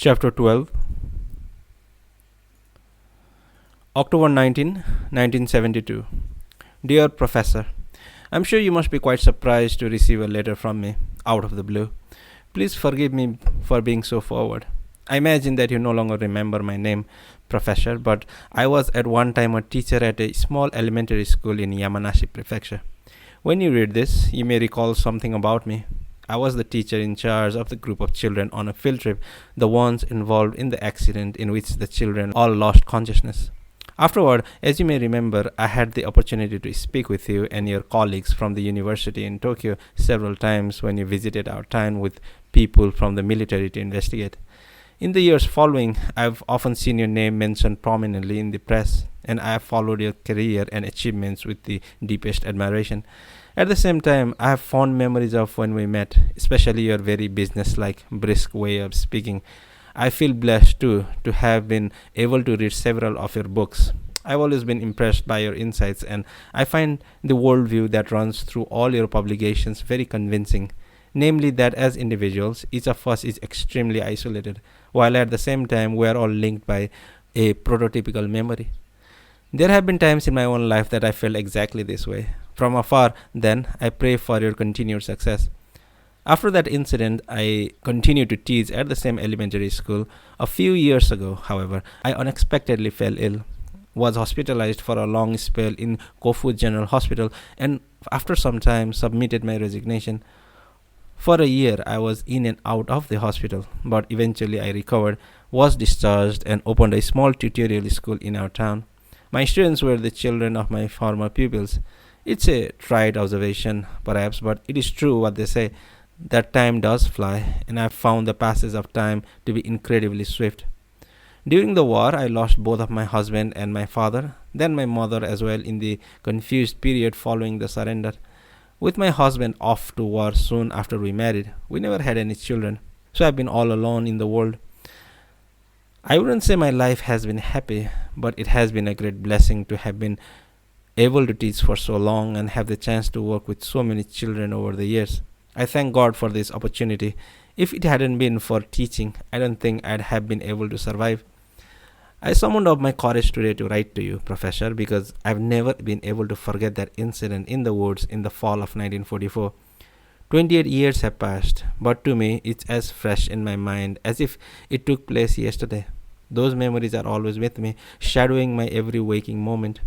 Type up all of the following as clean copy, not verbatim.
Chapter 12, October 19, 1972. Dear Professor, I'm sure you must be quite surprised to receive a letter from me, out of the blue. Please forgive me for being so forward. I imagine that you no longer remember my name, Professor, but I was at one time a teacher at a small elementary school in Yamanashi Prefecture. When you read this, you may recall something about me. I was the teacher in charge of the group of children on a field trip, the ones involved in the accident in which the children all lost consciousness. Afterward, as you may remember, I had the opportunity to speak with you and your colleagues from the university in Tokyo several times when you visited our town with people from the military to investigate. In the years following, I've often seen your name mentioned prominently in the press, and I have followed your career and achievements with the deepest admiration. At the same time, I have fond memories of when we met, especially your very businesslike, brisk way of speaking. I feel blessed too to have been able to read several of your books. I've always been impressed by your insights, and I find the worldview that runs through all your publications very convincing. Namely, that as individuals, each of us is extremely isolated, while at the same time, we are all linked by a prototypical memory. There have been times in my own life that I felt exactly this way. From afar, then, I pray for your continued success. After that incident, I continued to teach at the same elementary school. A few years ago, however, I unexpectedly fell ill, was hospitalized for a long spell in Kofu General Hospital, and after some time submitted my resignation. For a year, I was in and out of the hospital, but eventually I recovered, was discharged, and opened a small tutorial school in our town. My students were the children of my former pupils. It's a trite observation, perhaps, but it is true what they say, that time does fly, and I've found the passage of time to be incredibly swift. During the war, I lost both of my husband and my father, then my mother as well in the confused period following the surrender. With my husband off to war soon after we married, we never had any children, so I've been all alone in the world. I wouldn't say my life has been happy, but it has been a great blessing to have been able to teach for so long and have the chance to work with so many children over the years. I thank God for this opportunity. If it hadn't been for teaching, I don't think I'd have been able to survive. I summoned up my courage today to write to you, Professor, because I've never been able to forget that incident in the woods in the fall of 1944. 28 years have passed, but to me it's as fresh in my mind as if it took place yesterday. Those memories are always with me, shadowing my every waking moment.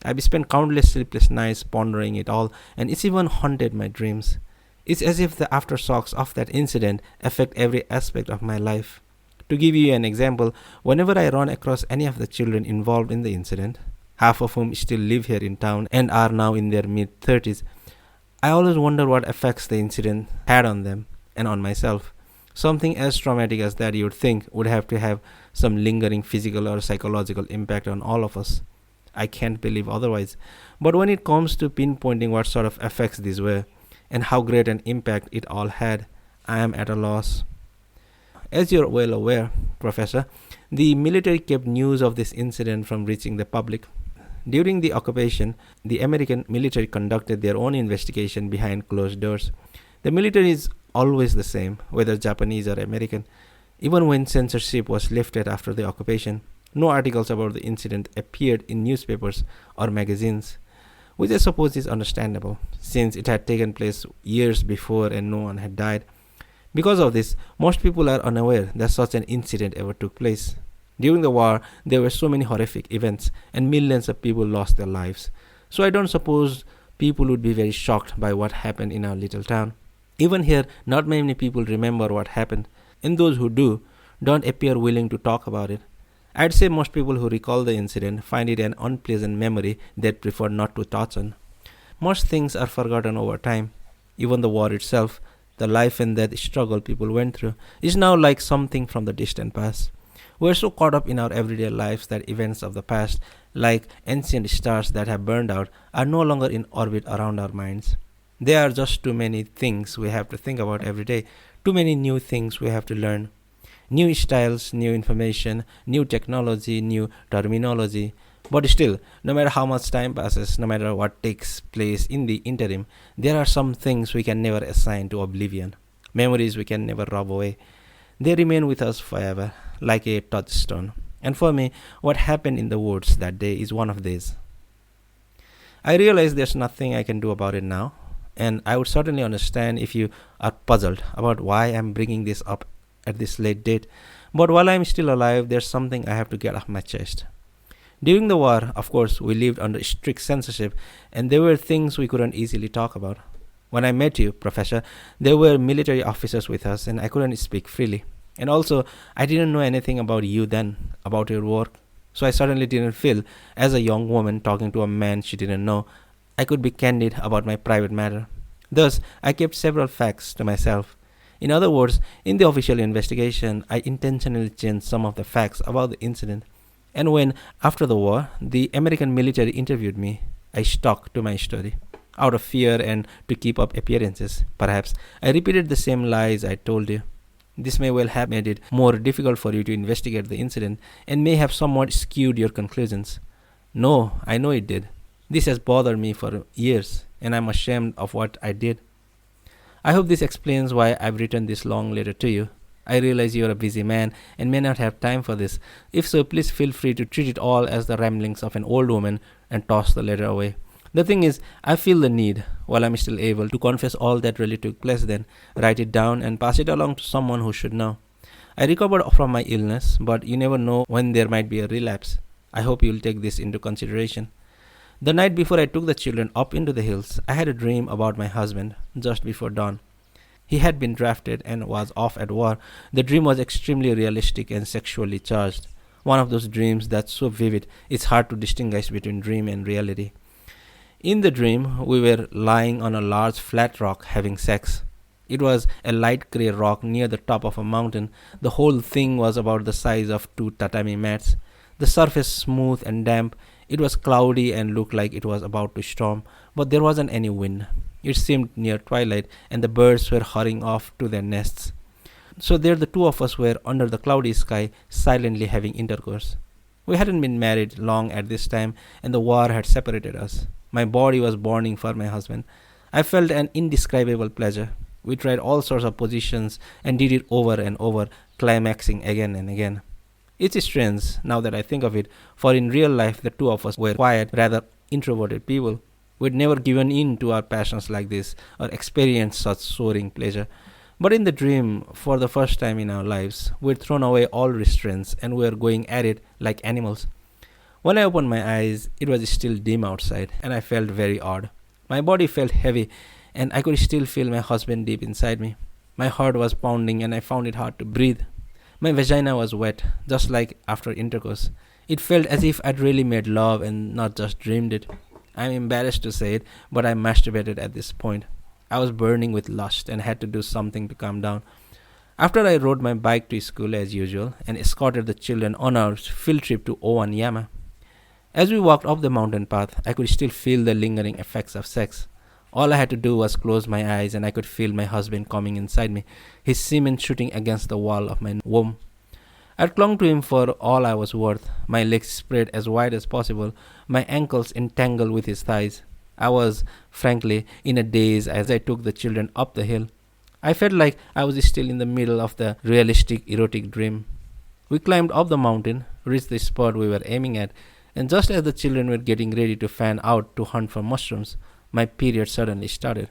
I've spent countless sleepless nights pondering it all, and it's even haunted my dreams. It's as if the aftershocks of that incident affect every aspect of my life. To give you an example, whenever I run across any of the children involved in the incident, half of whom still live here in town and are now in their mid-30s, I always wonder what effects the incident had on them and on myself. Something as traumatic as that you would think would have to have some lingering physical or psychological impact on all of us. I can't believe otherwise. But when it comes to pinpointing what sort of effects these were, and how great an impact it all had, I am at a loss. As you're well aware, Professor, the military kept news of this incident from reaching the public. During the occupation, the American military conducted their own investigation behind closed doors. The military is always the same, whether Japanese or American. Even when censorship was lifted after the occupation, no articles about the incident appeared in newspapers or magazines, which I suppose is understandable, since it had taken place years before and no one had died. Because of this, most people are unaware that such an incident ever took place. During the war, there were so many horrific events, and millions of people lost their lives. So I don't suppose people would be very shocked by what happened in our little town. Even here, not many people remember what happened, and those who do don't appear willing to talk about it. I'd say most people who recall the incident find it an unpleasant memory they'd prefer not to touch on. Most things are forgotten over time. Even the war itself, the life and death struggle people went through, is now like something from the distant past. We're so caught up in our everyday lives that events of the past, like ancient stars that have burned out, are no longer in orbit around our minds. There are just too many things we have to think about every day, too many new things we have to learn. New styles, new information, new technology, new terminology. But still, no matter how much time passes, no matter what takes place in the interim, there are some things we can never assign to oblivion, memories we can never rub away. They remain with us forever, like a touchstone. And for me, what happened in the woods that day is one of these. I realize there's nothing I can do about it now, and I would certainly understand if you are puzzled about why I'm bringing this up at this late date. But while I'm still alive, there's something I have to get off my chest. During the war, of course, we lived under strict censorship, and there were things we couldn't easily talk about. When I met you, Professor, there were military officers with us, and I couldn't speak freely. And also, I didn't know anything about you then, about your work. So I certainly didn't feel, as a young woman talking to a man she didn't know, I could be candid about my private matter. Thus, I kept several facts to myself. In other words, in the official investigation, I intentionally changed some of the facts about the incident. And when, after the war, the American military interviewed me, I stuck to my story. Out of fear and to keep up appearances, perhaps, I repeated the same lies I told you. This may well have made it more difficult for you to investigate the incident and may have somewhat skewed your conclusions. No, I know it did. This has bothered me for years, and I'm ashamed of what I did. I hope this explains why I've written this long letter to you. I realize you're a busy man and may not have time for this. If so, please feel free to treat it all as the ramblings of an old woman and toss the letter away. The thing is, I feel the need, while I'm still able, to confess all that really took place then, write it down and pass it along to someone who should know. I recovered from my illness, but you never know when there might be a relapse. I hope you'll take this into consideration. The night before I took the children up into the hills, I had a dream about my husband, just before dawn. He had been drafted and was off at war. The dream was extremely realistic and sexually charged. One of those dreams that's so vivid, it's hard to distinguish between dream and reality. In the dream, we were lying on a large flat rock having sex. It was a light grey rock near the top of a mountain. The whole thing was about the size of 2 tatami mats. The surface smooth and damp. It was cloudy and looked like it was about to storm, but there wasn't any wind. It seemed near twilight, and the birds were hurrying off to their nests. So there the two of us were under the cloudy sky, silently having intercourse. We hadn't been married long at this time, and the war had separated us. My body was burning for my husband. I felt an indescribable pleasure. We tried all sorts of positions and did it over and over, climaxing again and again. It's strange, now that I think of it, for in real life the two of us were quiet, rather introverted people. We'd never given in to our passions like this, or experienced such soaring pleasure. But in the dream, for the first time in our lives, we'd thrown away all restraints and we were going at it like animals. When I opened my eyes, it was still dim outside, and I felt very odd. My body felt heavy, and I could still feel my husband deep inside me. My heart was pounding, and I found it hard to breathe. My vagina was wet, just like after intercourse. It felt as if I'd really made love and not just dreamed it. I'm embarrassed to say it, but I masturbated at this point. I was burning with lust and had to do something to calm down. After I rode my bike to school as usual and escorted the children on our field trip to Owanyama. As we walked up the mountain path, I could still feel the lingering effects of sex. All I had to do was close my eyes and I could feel my husband coming inside me, his semen shooting against the wall of my womb. I clung to him for all I was worth, my legs spread as wide as possible, my ankles entangled with his thighs. I was, frankly, in a daze as I took the children up the hill. I felt like I was still in the middle of the realistic erotic dream. We climbed up the mountain, reached the spot we were aiming at, and just as the children were getting ready to fan out to hunt for mushrooms, my period suddenly started.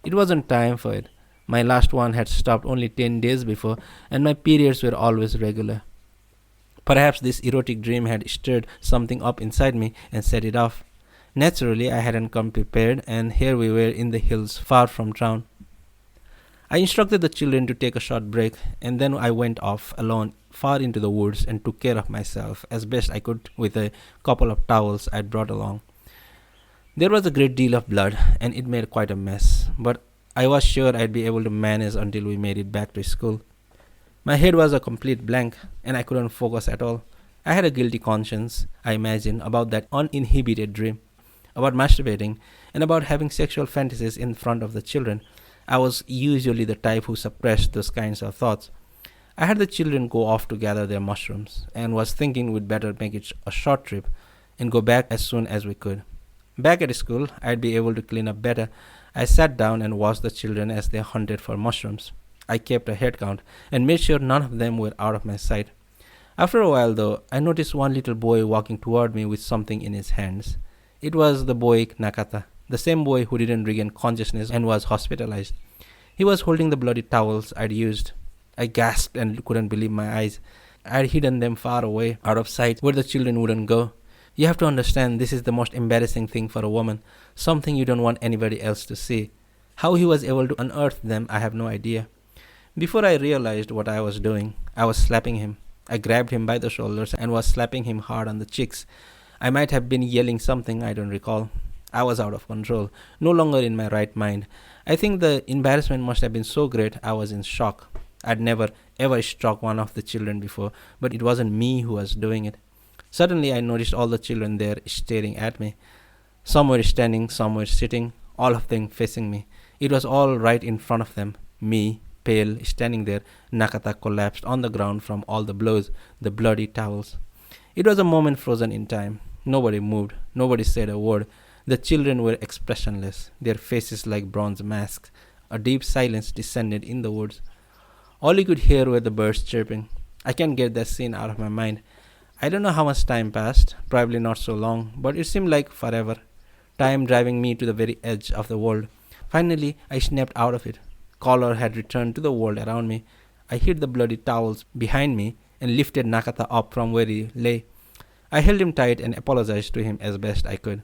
It wasn't time for it. My last one had stopped only 10 days before, and my periods were always regular. Perhaps this erotic dream had stirred something up inside me and set it off. Naturally, I hadn't come prepared, and here we were in the hills far from town. I instructed the children to take a short break, and then I went off alone far into the woods and took care of myself as best I could with a couple of towels I'd brought along. There was a great deal of blood, and it made quite a mess, but I was sure I'd be able to manage until we made it back to school. My head was a complete blank, and I couldn't focus at all. I had a guilty conscience, I imagine, about that uninhibited dream, about masturbating, and about having sexual fantasies in front of the children. I was usually the type who suppressed those kinds of thoughts. I had the children go off to gather their mushrooms, and was thinking we'd better make it a short trip and go back as soon as we could. Back at school, I'd be able to clean up better. I sat down and watched the children as they hunted for mushrooms. I kept a head count and made sure none of them were out of my sight. After a while, though, I noticed one little boy walking toward me with something in his hands. It was the boy Nakata, the same boy who didn't regain consciousness and was hospitalized. He was holding the bloody towels I'd used. I gasped and couldn't believe my eyes. I had hidden them far away, out of sight, where the children wouldn't go. You have to understand this is the most embarrassing thing for a woman, something you don't want anybody else to see. How he was able to unearth them, I have no idea. Before I realized what I was doing, I was slapping him. I grabbed him by the shoulders and was slapping him hard on the cheeks. I might have been yelling something I don't recall. I was out of control, no longer in my right mind. I think the embarrassment must have been so great I was in shock. I'd never ever struck one of the children before, but it wasn't me who was doing it. Suddenly I noticed all the children there staring at me. Some were standing, some were sitting, all of them facing me. It was all right in front of them. Me, pale, standing there, Nakata collapsed on the ground from all the blows, the bloody towels. It was a moment frozen in time. Nobody moved. Nobody said a word. The children were expressionless, their faces like bronze masks. A deep silence descended in the woods. All you could hear were the birds chirping. I can't get that scene out of my mind. I don't know how much time passed, probably not so long, but it seemed like forever. Time driving me to the very edge of the world. Finally, I snapped out of it. Color had returned to the world around me. I hid the bloody towels behind me and lifted Nakata up from where he lay. I held him tight and apologized to him as best I could.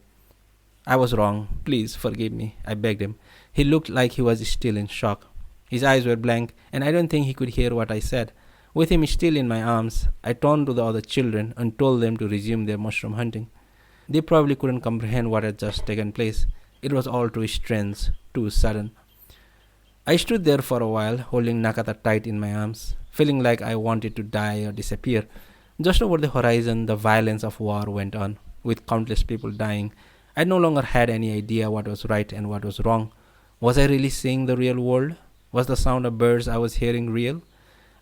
I was wrong. Please forgive me, I begged him. He looked like he was still in shock. His eyes were blank, and I don't think he could hear what I said. With him still in my arms, I turned to the other children and told them to resume their mushroom hunting. They probably couldn't comprehend what had just taken place. It was all too strange, too sudden. I stood there for a while, holding Nakata tight in my arms, feeling like I wanted to die or disappear. Just over the horizon, the violence of war went on, with countless people dying. I no longer had any idea what was right and what was wrong. Was I really seeing the real world? Was the sound of birds I was hearing real?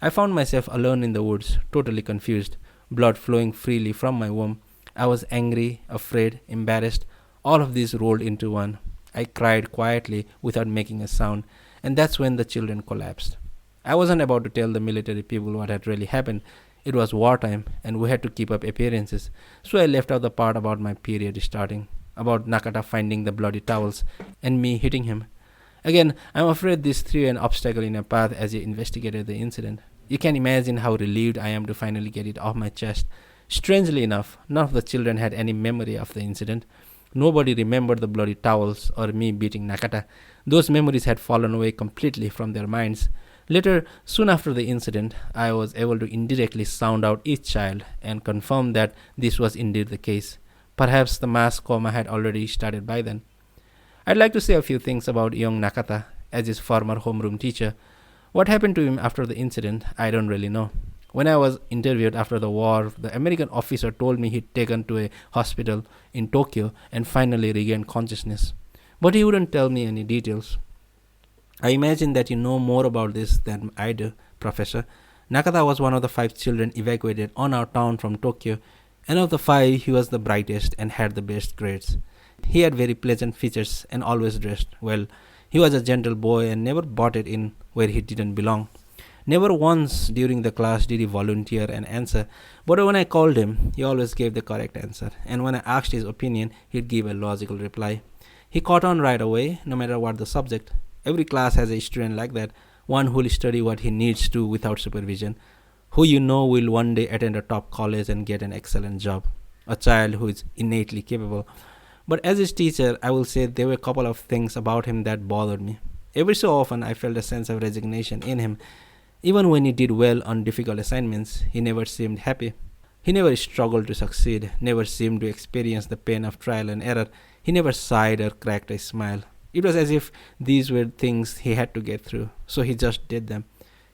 I found myself alone in the woods, totally confused, blood flowing freely from my womb. I was angry, afraid, embarrassed. All of these rolled into one. I cried quietly without making a sound, and that's when the children collapsed. I wasn't about to tell the military people what had really happened. It was wartime, and we had to keep up appearances, so I left out the part about my period starting, about Nakata finding the bloody towels, and me hitting him. Again, I'm afraid this threw an obstacle in my path as I investigated the incident. You can imagine how relieved I am to finally get it off my chest. Strangely enough, none of the children had any memory of the incident. Nobody remembered the bloody towels or me beating Nakata. Those memories had fallen away completely from their minds. Later, soon after the incident, I was able to indirectly sound out each child and confirm that this was indeed the case. Perhaps the mass coma had already started by then. I'd like to say a few things about young Nakata as his former homeroom teacher. What happened to him after the incident, I don't really know. When I was interviewed after the war, the American officer told me he'd taken to a hospital in Tokyo and finally regained consciousness. But he wouldn't tell me any details. I imagine that you know more about this than I do, Professor. Nakata was one of the 5 children evacuated on our town from Tokyo, and of the 5, he was the brightest and had the best grades. He had very pleasant features and always dressed well. He was a gentle boy and never butted in where he didn't belong. Never once during the class did he volunteer an answer, but when I called him, he always gave the correct answer, and when I asked his opinion, he'd give a logical reply. He caught on right away, no matter what the subject. Every class has a student like that, one who will study what he needs to without supervision, who you know will one day attend a top college and get an excellent job, a child who is innately capable. But as his teacher, I will say there were a couple of things about him that bothered me. Every so often, I felt a sense of resignation in him. Even when he did well on difficult assignments, he never seemed happy. He never struggled to succeed, never seemed to experience the pain of trial and error. He never sighed or cracked a smile. It was as if these were things he had to get through, so he just did them.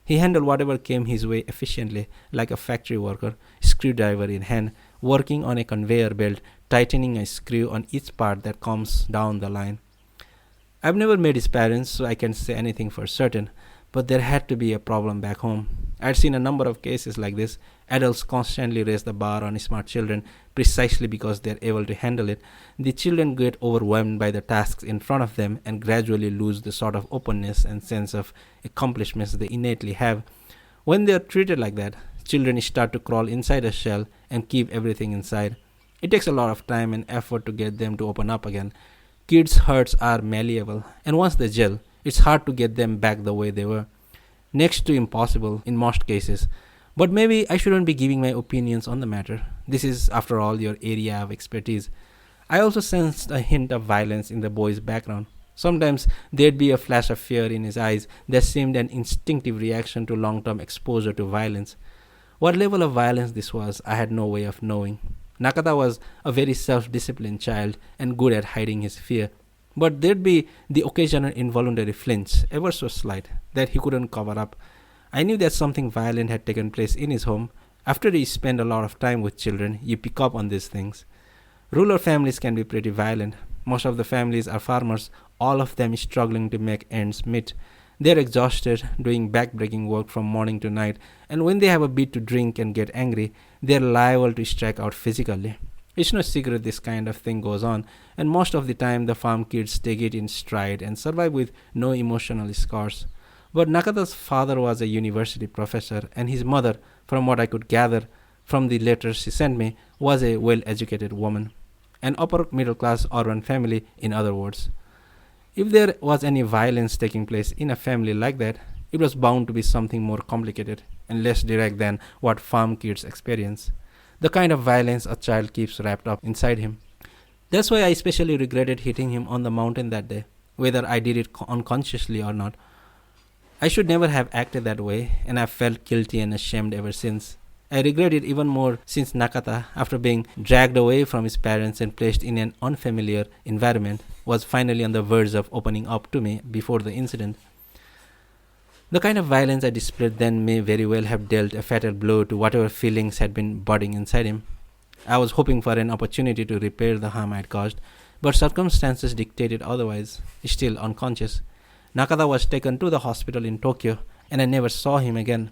He handled whatever came his way efficiently, like a factory worker, screwdriver in hand, working on a conveyor belt, tightening a screw on each part that comes down the line. I've never met his parents, so I can't say anything for certain. but there had to be a problem back home. I'd seen a number of cases like this. Adults constantly raise the bar on smart children precisely because they're able to handle it. The children get overwhelmed by the tasks in front of them and gradually lose the sort of openness and sense of accomplishments they innately have. When they are treated like that, children start to crawl inside a shell and keep everything inside. It takes a lot of time and effort to get them to open up again. Kids' hearts are malleable, and once they gel, it's hard to get them back the way they were. Next to impossible in most cases. But maybe I shouldn't be giving my opinions on the matter. This is, after all, your area of expertise. I also sensed a hint of violence in the boy's background. Sometimes there'd be a flash of fear in his eyes that seemed an instinctive reaction to long-term exposure to violence. What level of violence this was, I had no way of knowing. Nakata was a very self-disciplined child and good at hiding his fear. But there'd be the occasional involuntary flinch, ever so slight, that he couldn't cover up. I knew that something violent had taken place in his home. After you spend a lot of time with children, you pick up on these things. Rural families can be pretty violent. Most of the families are farmers, all of them struggling to make ends meet. They're exhausted, doing back-breaking work from morning to night, and when they have a bit to drink and get angry, they're liable to strike out physically. It's no secret this kind of thing goes on, and most of the time the farm kids take it in stride and survive with no emotional scars. But Nakata's father was a university professor, and his mother, from what I could gather from the letters she sent me, was a well-educated woman. An upper-middle-class urban family, in other words. If there was any violence taking place in a family like that, it was bound to be something more complicated and less direct than what farm kids experience. The kind of violence a child keeps wrapped up inside him. That's why I especially regretted hitting him on the mountain that day, whether I did it unconsciously or not. I should never have acted that way, and I've felt guilty and ashamed ever since. I regret it even more since Nakata, after being dragged away from his parents and placed in an unfamiliar environment, was finally on the verge of opening up to me before the incident. The kind of violence I displayed then may very well have dealt a fatal blow to whatever feelings had been budding inside him. I was hoping for an opportunity to repair the harm I had caused, but circumstances dictated otherwise. Still unconscious, Nakata was taken to the hospital in Tokyo, and I never saw him again.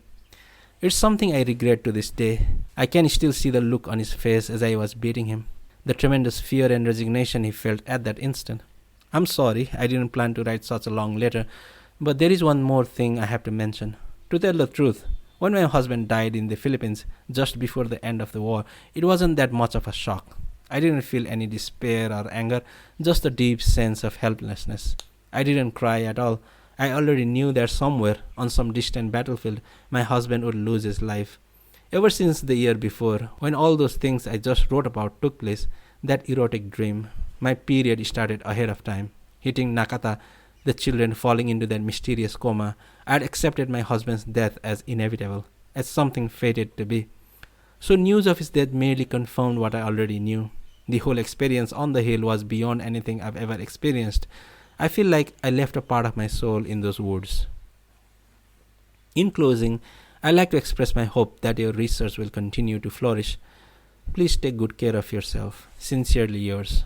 It's something I regret to this day. I can still see the look on his face as I was beating him, the tremendous fear and resignation he felt at that instant. I'm sorry, I didn't plan to write such a long letter, but there is one more thing I have to mention. To tell the truth, when my husband died in the Philippines just before the end of the war, it wasn't that much of a shock. I didn't feel any despair or anger, just a deep sense of helplessness. I didn't cry at all. I already knew that somewhere, on some distant battlefield, my husband would lose his life. Ever since the year before, when all those things I just wrote about took place, that erotic dream, my period started ahead of time. Hitting Nakata, the children falling into that mysterious coma, I had accepted my husband's death as inevitable, as something fated to be. So news of his death merely confirmed what I already knew. The whole experience on the hill was beyond anything I've ever experienced. I feel like I left a part of my soul in those woods. In closing, I'd like to express my hope that your research will continue to flourish. Please take good care of yourself. Sincerely yours.